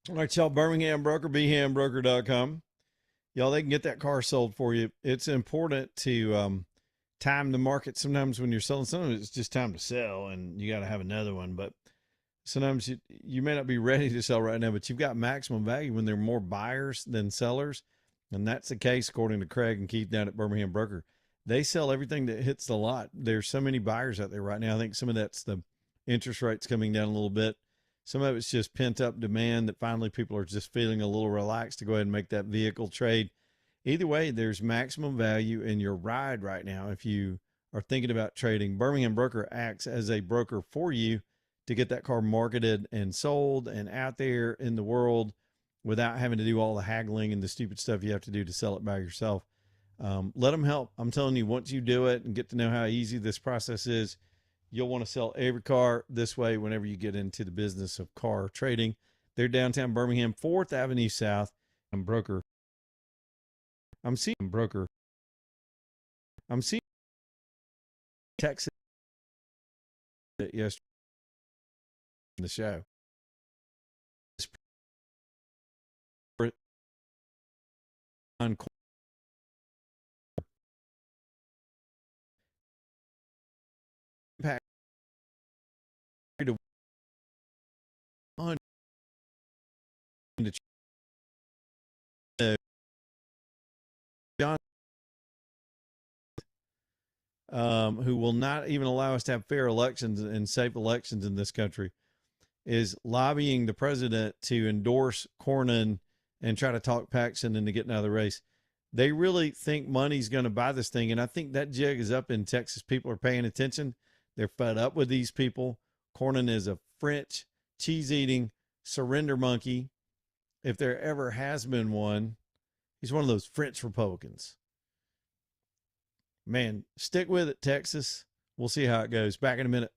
All right, y'all, Birmingham Broker, bhambroker.com. Y'all, they can get that car sold for you. It's important to time the market. Sometimes when you're selling, sometimes it's just time to sell and you got to have another one. But sometimes you may not be ready to sell right now, but you've got maximum value when there are more buyers than sellers. And that's the case, according to Craig and Keith down at Birmingham Broker. They sell everything that hits the lot. There's so many buyers out there right now. I think some of that's the interest rates coming down a little bit. Some of it's just pent up demand that finally people are just feeling a little relaxed to go ahead and make that vehicle trade. Either way, there's maximum value in your ride right now. If you are thinking about trading, Birmingham Broker acts as a broker for you to get that car marketed and sold and out there in the world without having to do all the haggling and the stupid stuff you have to do to sell it by yourself. Let them help. I'm telling you, once you do it and get to know how easy this process is, you'll want to sell every car this way whenever you get into the business of car trading. They're downtown Birmingham, 4th Avenue South. I'm broker. I'm seeing broker. I'm seeing Texas yesterday in the show. On impact to John, who will not even allow us to have fair elections and safe elections in this country, is lobbying the president to endorse Cornyn and try to talk Paxton into getting out of the race. They really think money's going to buy this thing. And I think that jig is up in Texas. People are paying attention. They're fed up with these people. Cornyn is a French cheese eating surrender monkey. If there ever has been one, he's one of those French Republicans. Man, stick with it, Texas. We'll see how it goes. Back in a minute.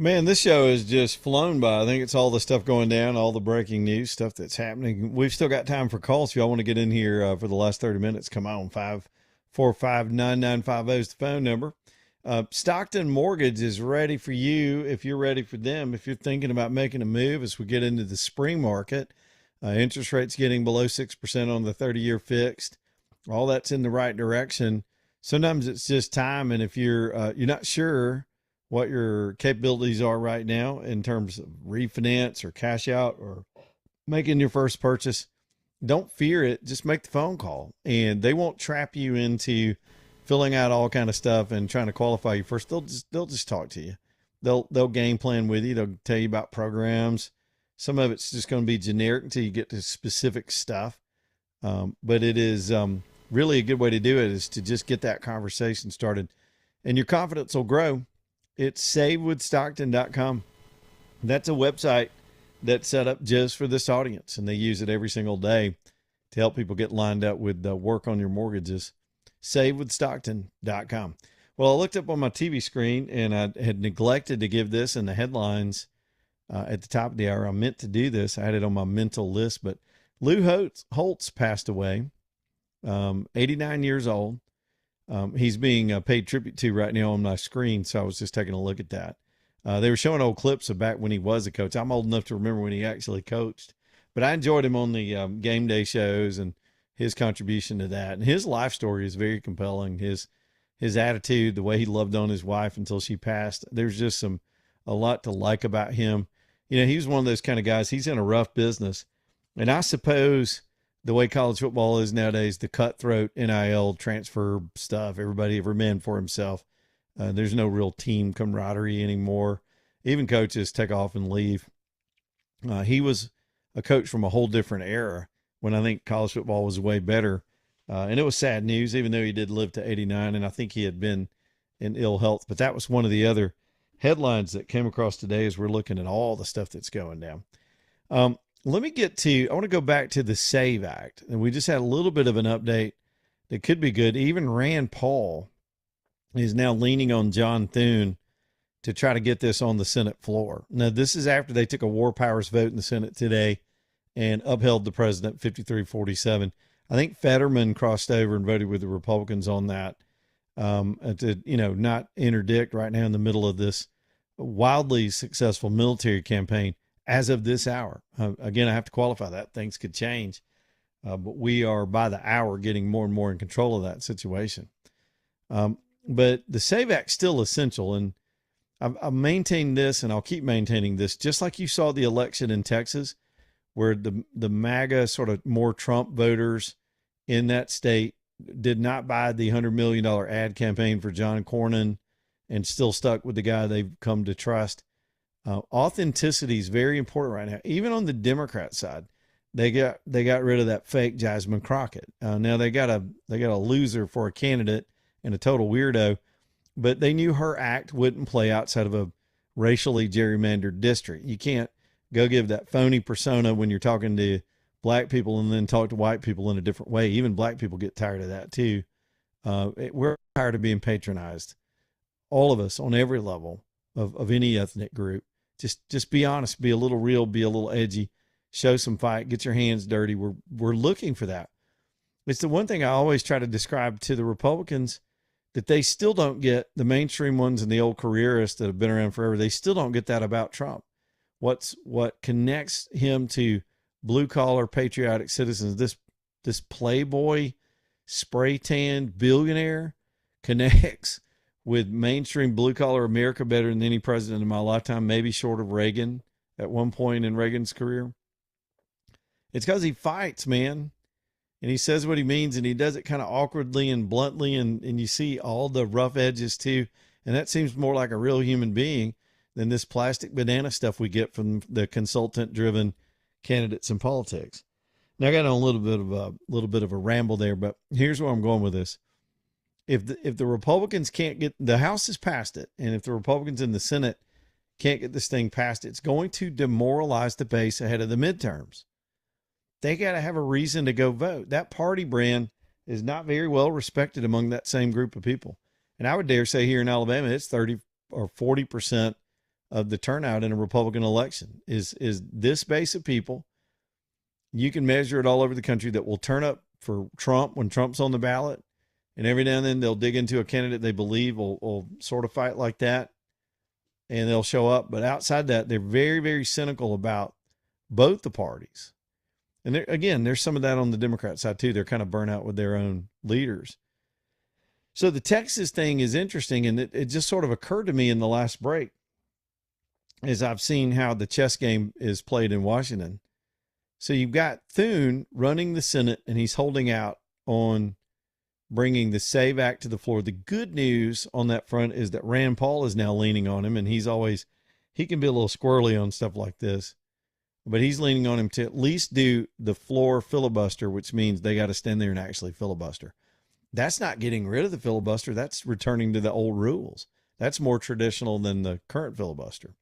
Man, this show has just flown by. I think it's all the stuff going down, all the breaking news stuff that's happening. We've still got time for calls. If y'all want to get in here for the last 30 minutes, come on. 545-9950 is the phone number. Stockton Mortgage is ready for you if you're ready for them. If you're thinking about making a move as we get into the spring market, interest rates getting below 6% on the 30-year fixed, all that's in the right direction. Sometimes it's just time, and if you're not sure what your capabilities are right now in terms of refinance or cash out or making your first purchase, don't fear it. Just make the phone call, and they won't trap you into filling out all kind of stuff and trying to qualify you first. They'll just talk to you. They'll game plan with you. They'll tell you about programs. Some of it's just going to be generic until you get to specific stuff. But it is really a good way to do it is to just get that conversation started, and your confidence will grow. It's savewithstockton.com. That's a website that's set up just for this audience, and they use it every single day to help people get lined up with work on your mortgages. Savewithstockton.com. Well, I looked up on my TV screen, and I had neglected to give this in the headlines at the top of the hour. I meant to do this. I had it on my mental list, but Lou Holtz passed away, 89 years old. He's being paid tribute to right now on my screen, so I was just taking a look at that. They were showing old clips of back when he was a coach. I'm old enough to remember when he actually coached, but I enjoyed him on the game day shows and his contribution to that. And his life story is very compelling. His attitude, the way he loved on his wife until she passed. There's just a lot to like about him. You know, he was one of those kind of guys. He's in a rough business, and I suppose the way college football is nowadays, the cutthroat NIL transfer stuff, every man for himself. There's no real team camaraderie anymore. Even coaches take off and leave. He was a coach from a whole different era when I think college football was way better. And it was sad news, even though he did live to 89, and I think he had been in ill health. But that was one of the other headlines that came across today as we're looking at all the stuff that's going down. Let me I want to go back to the SAVE Act. And we just had a little bit of an update that could be good. Even Rand Paul is now leaning on John Thune to try to get this on the Senate floor. Now, this is after they took a war powers vote in the Senate today and upheld the president 53-47. I think Fetterman crossed over and voted with the Republicans on that to, not interdict right now in the middle of this wildly successful military campaign. As of this hour, again, I have to qualify that. Things could change, but we are by the hour getting more and more in control of that situation. But the SAVE Act is still essential, and I've maintained this, and I'll keep maintaining this, just like you saw the election in Texas, where the MAGA sort of more Trump voters in that state did not buy the $100 million ad campaign for John Cornyn and still stuck with the guy they've come to trust. Authenticity is very important right now. Even on the Democrat side, they got rid of that fake Jasmine Crockett. Now they got a loser for a candidate and a total weirdo, but they knew her act wouldn't play outside of a racially gerrymandered district. You can't go give that phony persona when you're talking to black people and then talk to white people in a different way. Even black people get tired of that too. We're tired of being patronized. All of us on every level of any ethnic group. Just be honest, be a little real, be a little edgy, show some fight, get your hands dirty. We're looking for that. It's the one thing I always try to describe to the Republicans, that they still don't get, the mainstream ones and the old careerists that have been around forever. They still don't get that about Trump. What connects him to blue collar patriotic citizens, this playboy spray tanned billionaire connects with mainstream blue collar America better than any president in my lifetime, maybe short of Reagan at one point in Reagan's career. It's because he fights, man. And he says what he means, and he does it kind of awkwardly and bluntly, and you see all the rough edges too. And that seems more like a real human being than this plastic banana stuff we get from the consultant-driven candidates in politics. Now, I got on a little bit of a ramble there, but here's where I'm going with this. If the Republicans can't get, the House has passed it, and if the Republicans in the Senate can't get this thing passed, it's going to demoralize the base ahead of the midterms. They got to have a reason to go vote. That party brand is not very well respected among that same group of people. And I would dare say here in Alabama, it's 30 or 40% of the turnout in a Republican election is this base of people. You can measure it all over the country that will turn up for Trump when Trump's on the ballot. And every now and then they'll dig into a candidate they believe will sort of fight like that, and they'll show up. But outside that, they're very, very cynical about both the parties. And again, there's some of that on the Democrat side too. They're kind of burnt out with their own leaders. So the Texas thing is interesting, and it just sort of occurred to me in the last break as I've seen how the chess game is played in Washington. So you've got Thune running the Senate, and he's holding out on bringing the SAVE Act to the floor. The good news on that front is that Rand Paul is now leaning on him, and he can be a little squirrely on stuff like this, but he's leaning on him to at least do the floor filibuster, which means they got to stand there and actually filibuster. That's not getting rid of the filibuster. That's returning to the old rules. That's more traditional than the current filibuster.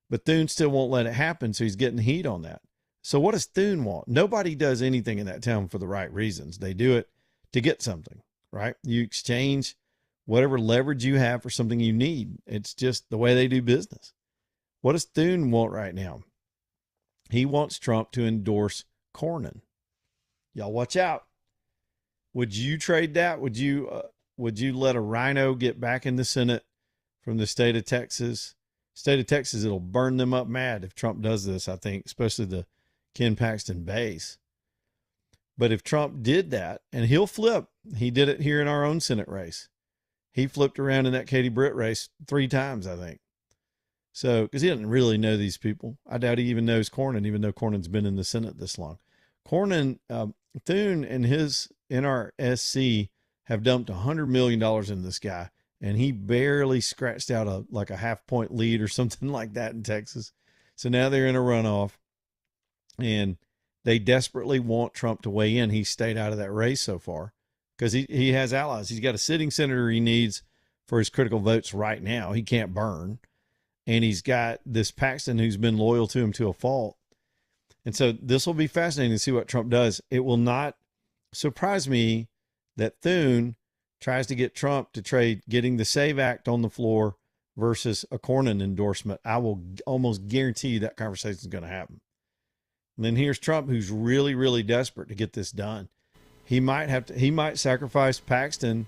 But Thune still won't let it happen, so he's getting heat on that. So what does Thune want? Nobody does anything in that town for the right reasons. They do it to get something, right? You exchange whatever leverage you have for something you need. It's just the way they do business. What does Thune want right now? He wants Trump to endorse Cornyn. Y'all watch out. Would you trade that? Would you let a rhino get back in the Senate from the state of Texas? State of Texas, it'll burn them up mad if Trump does this, I think, especially the Ken Paxton base. But if Trump did that, and he'll flip, he did it here in our own Senate race. He flipped around in that Katie Britt race 3 times, I think. So, because he doesn't really know these people. I doubt he even knows Cornyn, even though Cornyn's been in the Senate this long. Cornyn, Thune and his NRSC have dumped $100 million in this guy, and he barely scratched out a 0.5-point lead or something like that in Texas. So now they're in a runoff, and they desperately want Trump to weigh in. He stayed out of that race so far because he has allies. He's got a sitting senator he needs for his critical votes right now. He can't burn. And he's got this Paxton who's been loyal to him to a fault. And so this will be fascinating to see what Trump does. It will not surprise me that Thune tries to get Trump to trade getting the SAVE Act on the floor versus a Cornyn endorsement. I will almost guarantee you that conversation is going to happen. And then here's Trump, who's really, really desperate to get this done. He might sacrifice Paxton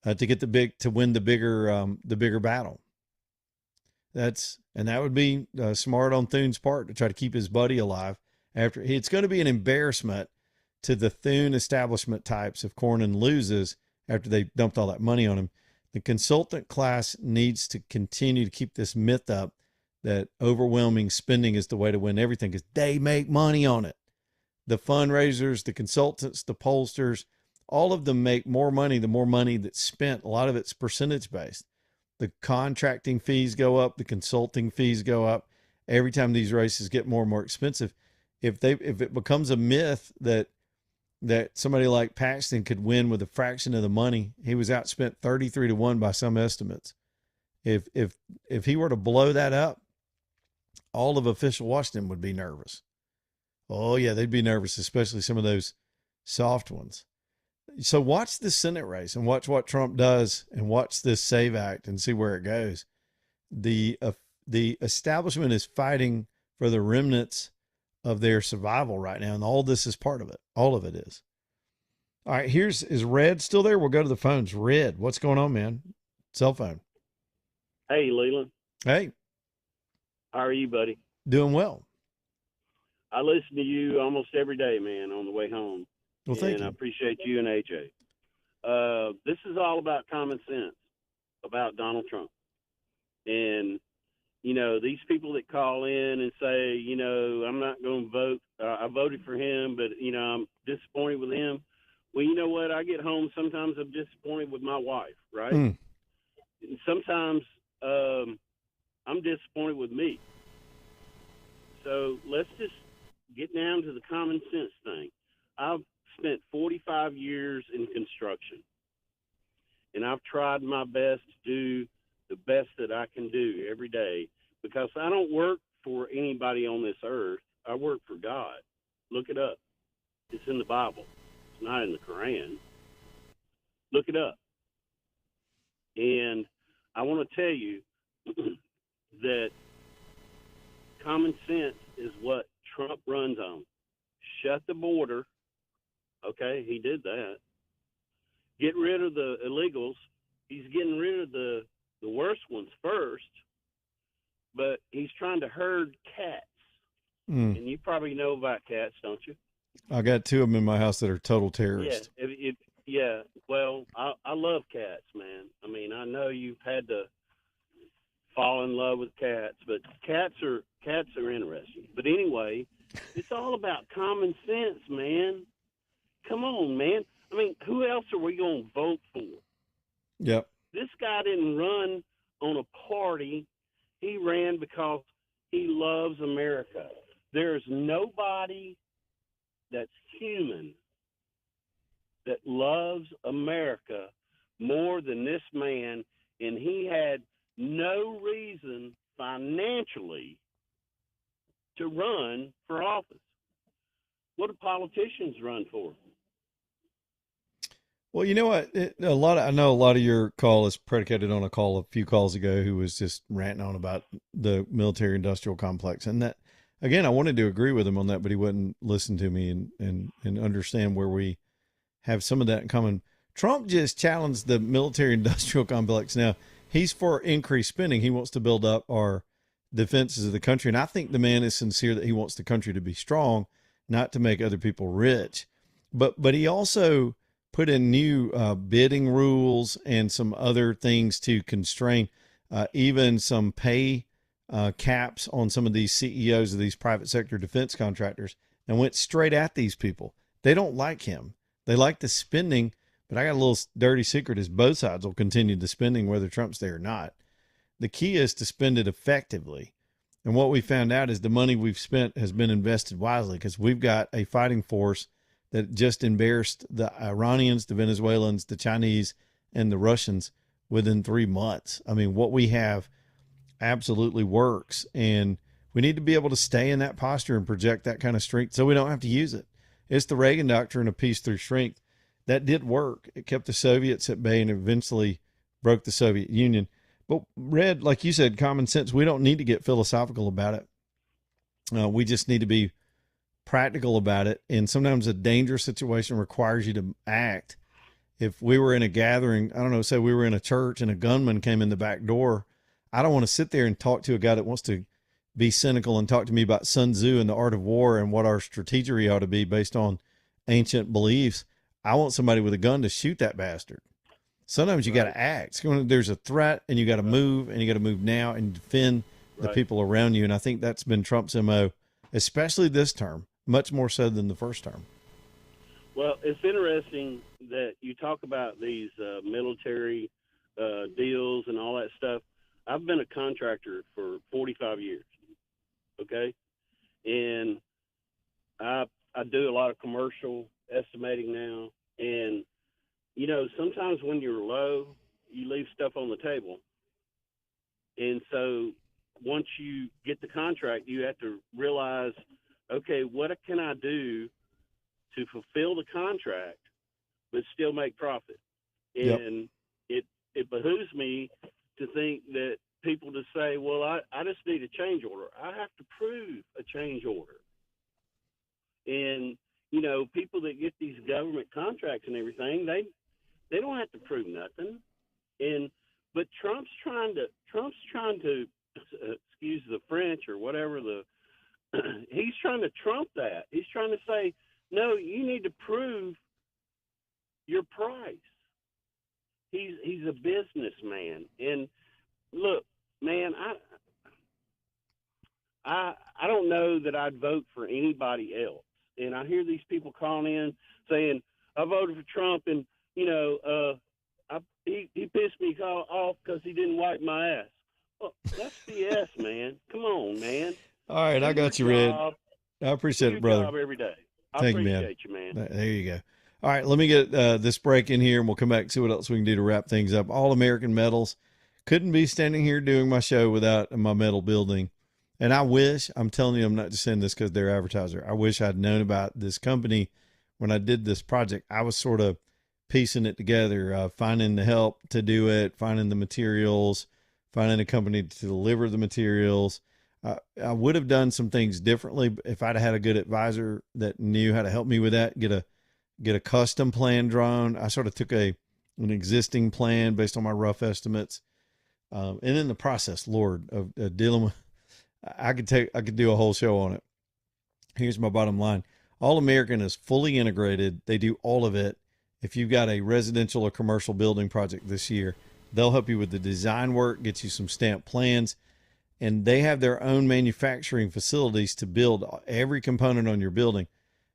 to win the bigger battle. That would be smart on Thune's part to try to keep his buddy alive. It's going to be an embarrassment to the Thune establishment types if Cornyn loses after they dumped all that money on him. The consultant class needs to continue to keep this myth up that overwhelming spending is the way to win everything because they make money on it. The fundraisers, the consultants, the pollsters, all of them make more money the more money that's spent. A lot of it's percentage based. The contracting fees go up, the consulting fees go up. Every time these races get more and more expensive, if it becomes a myth that somebody like Paxton could win with a fraction of the money, he was outspent 33-1 by some estimates. If he were to blow that up, all of official Washington would be nervous. Oh yeah, they'd be nervous, especially some of those soft ones. So watch the Senate race and watch what Trump does and watch this SAVE Act and see where it goes. The establishment is fighting for the remnants of their survival right now, and all this is part of it. All of it is. All right, is Red still there? We'll go to the phones. Red, what's going on, man? Cell phone. Hey, Leland. Hey. How are you, buddy? Doing well. I listen to you almost every day, man, on the way home. Well, thank you. I appreciate you and AJ. This is all about common sense, about Donald Trump. And, these people that call in and say, I'm not going to vote. I voted for him, but, I'm disappointed with him. Well, you know what? I get home, sometimes I'm disappointed with my wife, right? And sometimes I'm disappointed with me. So let's just get down to the common sense thing. I've spent 45 years in construction, and I've tried my best to do the best that I can do every day because I don't work for anybody on this earth. I work for God. Look it up. It's in the Bible. It's not in the Quran. Look it up. And I want to tell you, that common sense is what Trump runs on. Shut the border. Okay, he did that. Get rid of the illegals. He's getting rid of the worst ones first, but he's trying to herd cats. And you probably know about cats, don't you? I got 2 of them in my house that are total terrorists. Yeah. Well, I love cats, man. I mean, I know you've had to fall in love with cats, but cats are interesting. But anyway, it's all about common sense, man. Come on, man. I mean, who else are we going to vote for? Yep. This guy didn't run on a party. He ran because he loves America. There's nobody that's human that loves America more than this man, and he had no reason financially to run for office. What do politicians run for? Well, you know what? I know a lot of your call is predicated on a call a few calls ago who was just ranting on about the military industrial complex. And that, again, I wanted to agree with him on that, but he wouldn't listen to me and understand where we have some of that in common. Trump just challenged the military industrial complex. Now, he's for increased spending. He wants to build up our defenses of the country. And I think the man is sincere that he wants the country to be strong, not to make other people rich. But he also put in new bidding rules and some other things to constrain even some pay caps on some of these CEOs of these private sector defense contractors, and went straight at these people. They don't like him. They like the spending, but I got a little dirty secret is both sides will continue the spending whether Trump's there or not. The key is to spend it effectively. And what we found out is the money we've spent has been invested wisely, because we've got a fighting force that just embarrassed the Iranians, the Venezuelans, the Chinese, and the Russians within 3 months. I mean, what we have absolutely works, and we need to be able to stay in that posture and project that kind of strength so we don't have to use it. It's the Reagan doctrine of peace through strength. That did work. It kept the Soviets at bay and eventually broke the Soviet Union. But Red, like you said, common sense, we don't need to get philosophical about it. We just need to be practical about it. And sometimes a dangerous situation requires you to act. If we were in a gathering, I don't know, say we were in a church and a gunman came in the back door, I don't want to sit there and talk to a guy that wants to be cynical and talk to me about Sun Tzu and the art of war and what our strategy ought to be based on ancient beliefs. I want somebody with a gun to shoot that bastard. Sometimes you got to act. There's a threat, and you got to move, and you got to move now and defend the people around you. And I think that's been Trump's MO, especially this term, much more so than the first term. Well, it's interesting that you talk about these military deals and all that stuff. I've been a contractor for 45 years, okay? And I do a lot of commercial estimating now. And, you know, sometimes when you're low, you leave stuff on the table. And so once you get the contract, you have to realize, okay, what can I do to fulfill the contract but still make profit? And it behooves me to think that people to say, well, I just need a change order. I have to prove a change order. And, you know, people that get these government contracts and everything, they don't have to prove nothing. But Trump's trying to excuse the French or whatever, he's trying to trump that. He's trying to say, no, you need to prove your price. He's a businessman. And look, man, I don't know that I'd vote for anybody else. And I hear these people calling in saying, I voted for Trump, and, you know, he pissed me off because he didn't wipe my ass. Well, that's BS, man. Come on, man. All right, I got you, Red. I appreciate it, brother. Job every day. Thank appreciate you, man. There you go. All right, let me get this break in here, and we'll come back and see what else we can do to wrap things up. All-American medals. Couldn't be standing here doing my show without my medal building. And I wish, I'm telling you, I'm not just saying this because they're advertiser. I wish I'd known about this company when I did this project. I was sort of piecing it together, finding the help to do it, finding the materials, finding a company to deliver the materials. I would have done some things differently if I'd had a good advisor that knew how to help me with that. Get a custom plan drawn. I sort of took an existing plan based on my rough estimates, and in the process, Lord, of dealing with, I could do a whole show on it. Here's my bottom line: All American is fully integrated. They do all of it. If you've got a residential or commercial building project this year, they'll help you with the design work, get you some stamped plans, and they have their own manufacturing facilities to build every component on your building.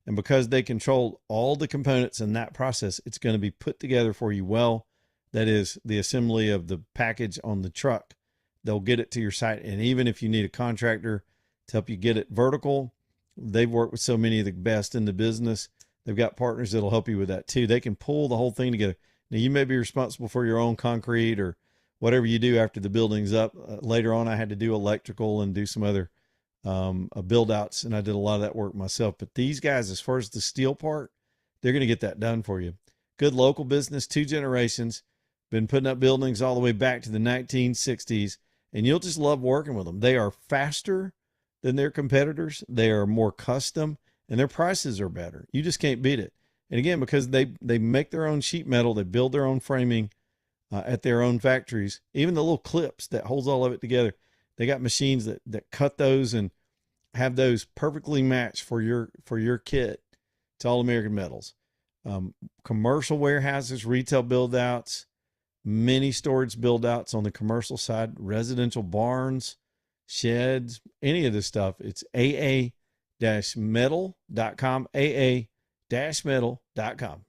And because they control all the components in that process, it's going to be put together for you well. That is the assembly of the package on the truck. They'll get it to your site. And even if you need a contractor to help you get it vertical, they've worked with so many of the best in the business. They've got partners that'll help you with that too. They can pull the whole thing together. Now, you may be responsible for your own concrete or whatever you do after the building's up. Later on, I had to do electrical and do some other build outs, and I did a lot of that work myself. But these guys, as far as the steel part, they're going to get that done for you. Good local business, 2 generations, been putting up buildings all the way back to the 1960s, and you'll just love working with them. They are faster than their competitors. They are more custom, and their prices are better. You just can't beat it. And again, because they make their own sheet metal, they build their own framing at their own factories. Even the little clips that holds all of it together, they got machines that cut those and have those perfectly matched for your kit to All American Metals. Commercial warehouses, retail build outs, mini storage build outs on the commercial side, residential barns, sheds, any of this stuff. It's aa-metal.com, aa-metal.com.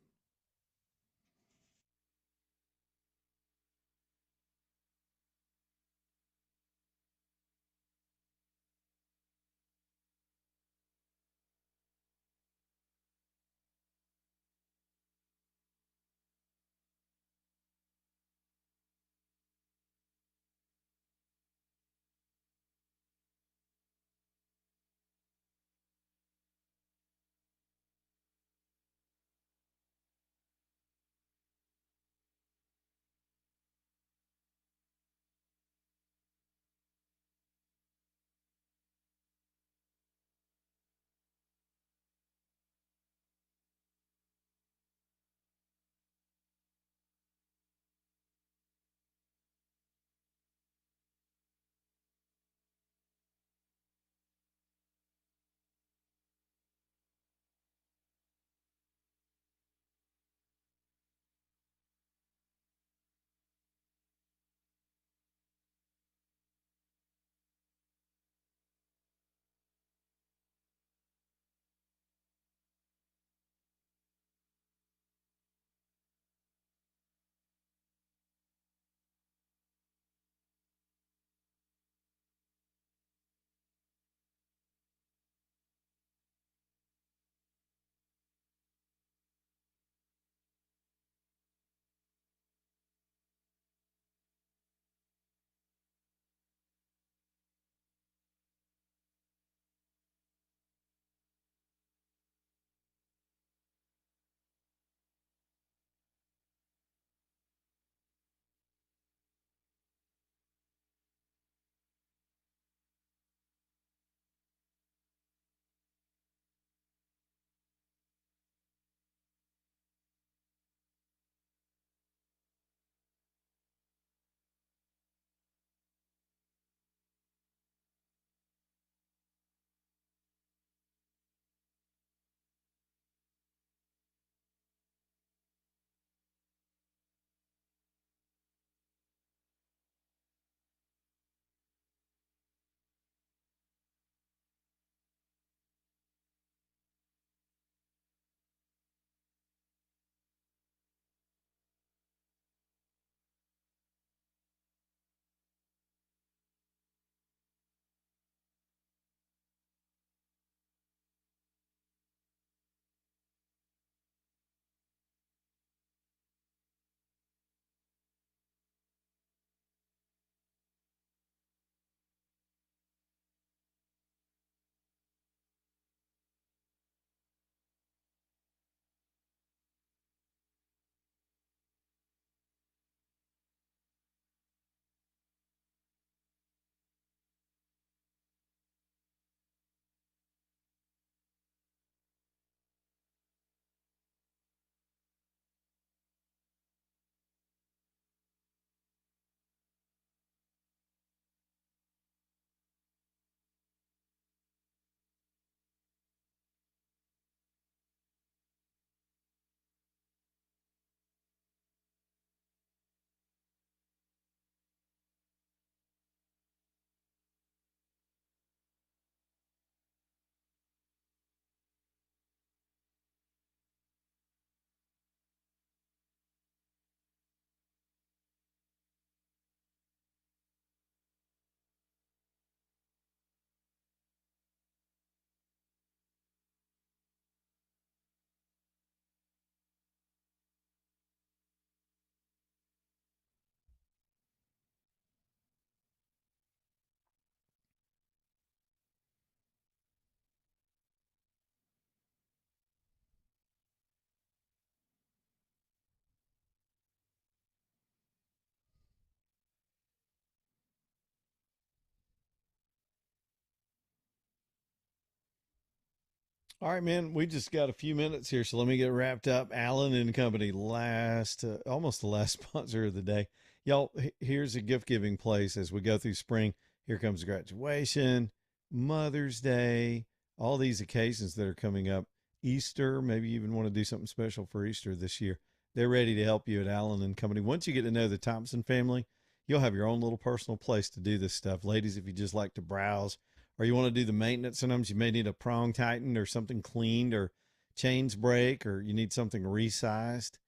All right, man. We just got a few minutes here, so let me get wrapped up. Allen and Company, almost the last sponsor of the day. Y'all, here's a gift giving place as we go through spring. Here comes graduation, Mother's Day, all these occasions that are coming up. Easter, maybe you even want to do something special for Easter this year. They're ready to help you at Allen and Company. Once you get to know the Thompson family, you'll have your own little personal place to do this stuff. Ladies, if you just like to browse, or you want to do the maintenance, sometimes you may need a prong tightened or something cleaned, or chains break, or you need something resized.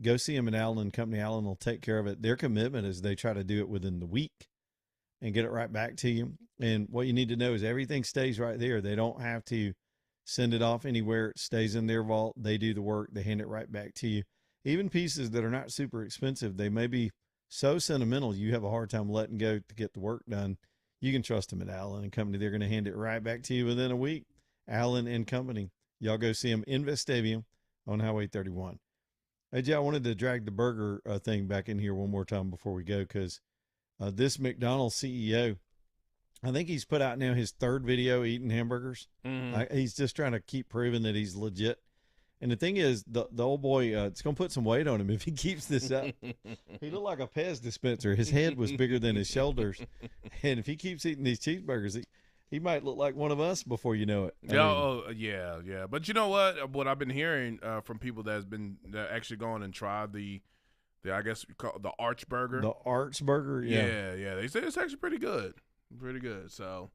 Go see them at Allen and Company. Allen will take care of it. Their commitment is they try to do it within the week and get it right back to you. And what you need to know is everything stays right there. They don't have to send it off anywhere. It stays in their vault. They do the work. They hand it right back to you. Even pieces that are not super expensive, they may be so sentimental you have a hard time letting go to get the work done. You can trust them at Allen and Company. They're going to hand it right back to you within a week. Allen and Company. Y'all go see them in Vestavia on Highway 31. Hey, Jay, I wanted to drag the burger thing back in here one more time before we go, because this McDonald's CEO, I think he's put out now his third video eating hamburgers. He's just trying to keep proving that he's legit. And the thing is, the old boy, it's going to put some weight on him if he keeps this up. He looked like a Pez dispenser. His head was bigger than his shoulders. And if he keeps eating these cheeseburgers, he might look like one of us before you know it. Yeah. But you know what? What I've been hearing from people that actually gone and tried the I guess you call it the Arch Burger. The Arch Burger, yeah. Yeah. They say it's actually pretty good. Pretty good. So,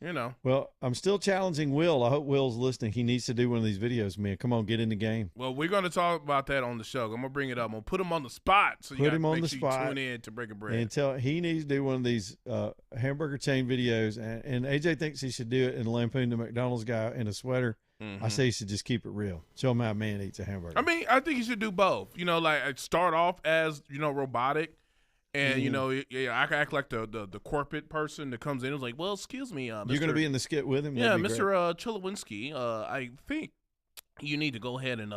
you know. Well, I'm still challenging Will. I hope Will's listening. He needs to do one of these videos, man. Come on, get in the game. Well, we're going to talk about that on the show. I'm going to bring it up. I'm going to put him on the spot. So you make sure you tune in to Breaking Bread. And he needs to do one of these hamburger chain videos. And AJ thinks he should do it and lampoon the McDonald's guy in a sweater. I say he should just keep it real. Show him how a man eats a hamburger. I mean, I think he should do both. You know, like start off as, robotic. And, I can act like the corporate person that comes in and is like, well, excuse me. You're going to be in the skit with him? Yeah, Mr. Chilowinski, I think you need to go ahead and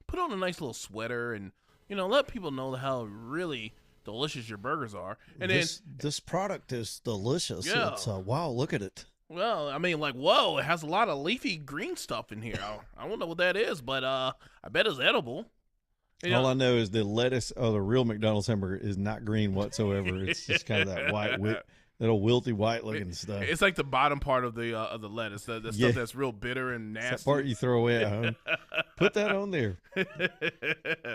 put on a nice little sweater and, let people know how really delicious your burgers are. And this product is delicious. Yeah. It's, wow, look at it. Well, I mean, like, whoa, it has a lot of leafy green stuff in here. I don't know what that is, but I bet it's edible. All I know is the lettuce of the real McDonald's hamburger is not green whatsoever. It's just kind of that white, that old wilty white looking stuff. It's like the bottom part of the lettuce, the stuff that's real bitter and nasty. That part you throw away at home. Put that on there.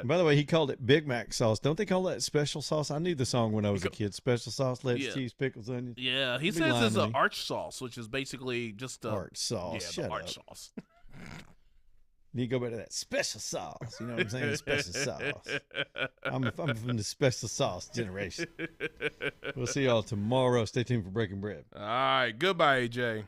By the way, he called it Big Mac sauce. Don't they call that special sauce? I knew the song when I was a kid. Special sauce, lettuce, cheese, pickles, onions. Yeah, he says it's an arch sauce, which is basically just arch sauce. Yeah, the arch sauce. You go back to that special sauce. You know what I'm saying? Special sauce. I'm from the special sauce generation. We'll see y'all tomorrow. Stay tuned for Breaking Bread. All right. Goodbye, AJ.